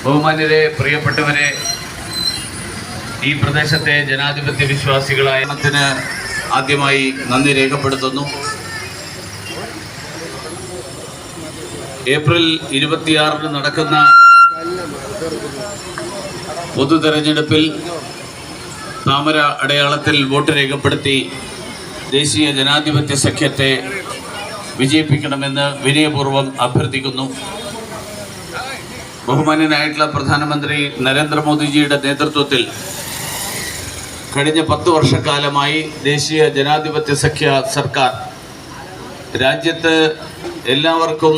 ബഹുമാന്യരെ, പ്രിയപ്പെട്ടവരെ, ഈ പ്രദേശത്തെ ജനാധിപത്യ വിശ്വാസികളായ ആദ്യമായി നന്ദി രേഖപ്പെടുത്തുന്നു. ഏപ്രിൽ 26 നടക്കുന്ന പൊതു തെരഞ്ഞെടുപ്പിൽ താമര അടയാളത്തിൽ വോട്ട് രേഖപ്പെടുത്തി ദേശീയ ജനാധിപത്യ സഖ്യത്തെ വിജയിപ്പിക്കണമെന്ന് വിനയപൂർവ്വം അഭ്യർത്ഥിക്കുന്നു. ബഹുമാന്യനായിട്ടുള്ള പ്രധാനമന്ത്രി നരേന്ദ്രമോദിജിയുടെ നേതൃത്വത്തിൽ കഴിഞ്ഞ 10 വർഷക്കാലമായി ദേശീയ ജനാധിപത്യ സഖ്യ സർക്കാർ രാജ്യത്ത് എല്ലാവർക്കും,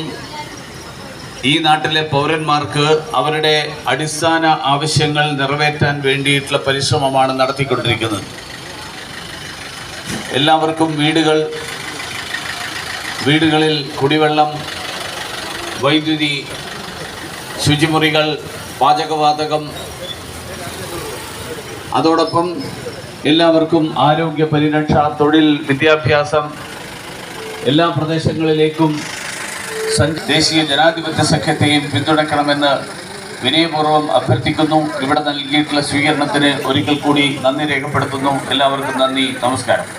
ഈ നാട്ടിലെ പൗരന്മാർക്ക് അവരുടെ അടിസ്ഥാന ആവശ്യങ്ങൾ നിറവേറ്റാൻ വേണ്ടിയിട്ടുള്ള പരിശ്രമമാണ് നടത്തിക്കൊണ്ടിരിക്കുന്നത്. എല്ലാവർക്കും വീടുകളിൽ കുടിവെള്ളം, വൈദ്യുതി, ശുചിമുറികൾ, പാചകവാതകം, അതോടൊപ്പം എല്ലാവർക്കും ആരോഗ്യ പരിരക്ഷ, തൊഴിൽ, വിദ്യാഭ്യാസം എല്ലാ പ്രദേശങ്ങളിലേക്കും ദേശീയ ജനാധിപത്യ സഖ്യത്തെയും പിന്തുണയ്ക്കണമെന്ന് വിനയപൂർവ്വം അഭ്യർത്ഥിക്കുന്നു. ഇവിടെ നൽകിയിട്ടുള്ള സ്വീകരണത്തിന് ഒരിക്കൽ കൂടി നന്ദി രേഖപ്പെടുത്തുന്നു. എല്ലാവർക്കും നന്ദി, നമസ്കാരം.